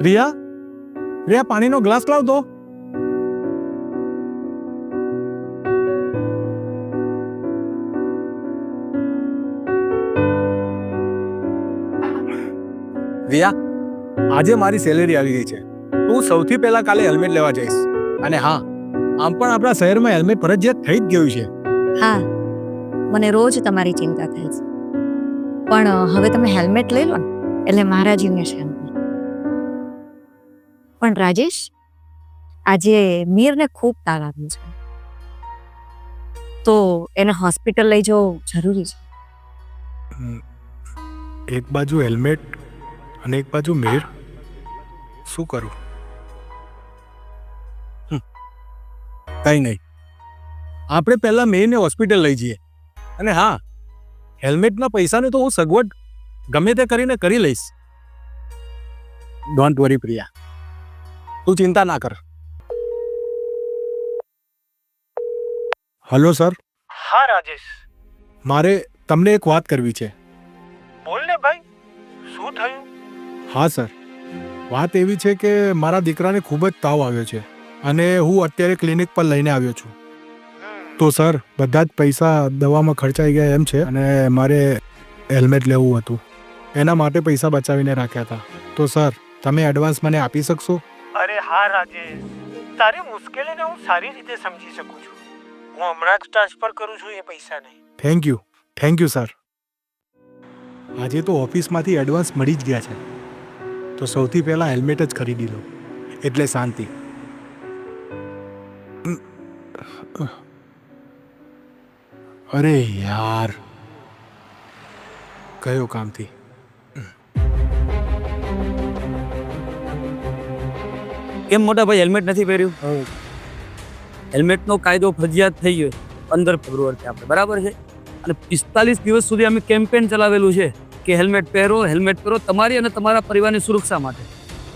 રિયા રિયા પાણીનો ગ્લાસ લાવ તો. રિયા, આજે મારી સેલેરી આવી ગઈ છે. હું સૌથી પહેલા કાલે હેલ્મેટ લેવા જઈશ. અને હા, આમ પણ આપણા શહેરમાં હેલ્મેટ ફરજિયાત થઈ જ ગયું છે. હા, મને રોજ તમારી ચિંતા થાય છે, પણ હવે તમે હેલ્મેટ લઈ લો ને એટલે મારા જીવને શાંતિ. પણ રાજેશ, આજે મીરને ખૂબ તાવ આવ્યો છે, તો એને હોસ્પિટલ લઈ જવું જરૂરી છે. એક બાજુ હેલ્મેટ અને એક બાજુ મીર, શું કરું? કઈ નહીં, આપણે પહેલા મેયને હોસ્પિટલ લઈ જઈએ. અને હા, હેલ્મેટના પૈસાને તો હું સગવડ ગમે તે કરીને કરી લઈશ. ડોન્ટ વરી પ્રિયા, તું ચિંતા ના કર. Hello sir. હા રાજેશ, મારે તમને એક વાત કરવી છે. બોલ ને ભાઈ, શું થયું? હા સર, વાત એવી છે કે મારા દીકરાને ખૂબ જ તાવ આવ્યો છે અને હું અત્યારે ક્લિનિક પર લઈને આવ્યો છું. તો સર, બધા જ પૈસા દવામાં ખર્ચાઈ ગયા એમ છે અને મારે હેલ્મેટ લેવું હતું. એના માટે પૈસા બચાવીને રાખ્યા હતા. તો સર, તમે એડવાન્સ મને આપી શકશો? અરે હા રાજેશ, તારી મુશ્કેલીને હું સારી રીતે સમજી શકું છું. હું હમણાં જ ટ્રાન્સફર કરું છું એ પૈસાને. Thank you sir. આજે તો ઓફિસમાંથી એડવાન્સ મળી જ ગયા છે, તો સૌથી પહેલાં હેલ્મેટ જ ખરીદી લો એટલે શાંતિ. અરે યાર, કયો કામથી. કેમ મોટા ભાઈ હેલ્મેટ નથી પહેર્યું? હેલ્મેટનો કાયદો ફરજિયાત થઈ ગયો 15 ફેબ્રુઆરીથી આપણે, બરાબર છે? અને 45 દિવસ સુધી અમે કેમ્પેન ચલાવેલું છે કે હેલ્મેટ પહેરો, તમારી અને તમારા પરિવારની સુરક્ષા માટે.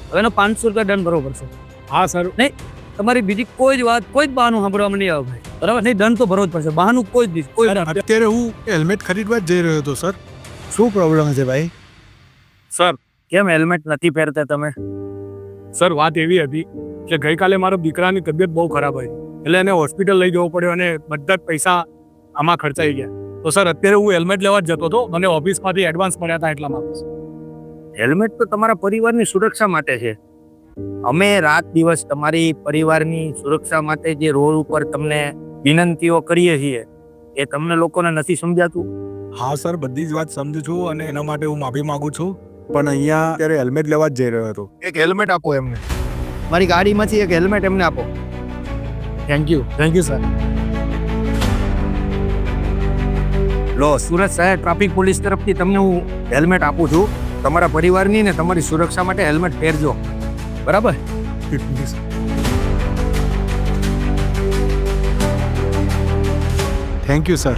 હવે એનો 500 રૂપિયા દંડ ભરવો પડશે. હા સર. નહીં, તમારી બીજી કોઈ જ વાત, કોઈ જ બહાનું સાંભળવામાં નહીં આવે ભાઈ, બરાબર? નહીં, દંડ તો ભરવો જ પડશે, બહાનું કોઈ જ નહીં. કોઈ અત્યારે હું હેલ્મેટ ખરીદવા જ જઈ રહ્યો હતો સર. શું પ્રોબ્લેમ છે ભાઈ? સર, કેમ હેલ્મેટ નથી પહેરતા તમે? સર, વાત એવી હતી કે ગઈકાલે મારા દીકરાની તબિયત બહુ ખરાબ હતી, એટલે એને હોસ્પિટલ લઈ જવો પડ્યો અને બધા જ પૈસા આમાં ખર્ચાઈ ગયા. તો સર, અત્યારે હું હેલ્મેટ લેવા જ જતો હતો, મને ઓફિસમાંથી એડવાન્સ મળ્યા હતા એટલા માટે. હેલ્મેટ તો તમારા પરિવારની સુરક્ષા માટે છે. અમે રાત દિવસ તમારી પરિવારની સુરક્ષા માટે જે રોડ ઉપર તમને વિનંતીઓ કરીએ છીએ એ તમને લોકોને નથી સમજાતું? હા સર, બધી જ વાત સમજુ છું અને એના માટે હું માફી માંગુ છું, પણ અહીંયા અત્યારે હેલ્મેટ લેવા જ જઈ રહ્યો હતો. એક હેલ્મેટ આપો એમને, મારી ગાડીમાંથી એક હેલ્મેટ એમને આપો. Thank you sir. લો, સુરત શહેર ટ્રાફિક પોલીસ તરફથી તમને હું હેલ્મેટ આપું છું. તમારા પરિવારની ને તમારી સુરક્ષા માટે હેલ્મેટ પહેરજો, બરાબર? Thank you sir.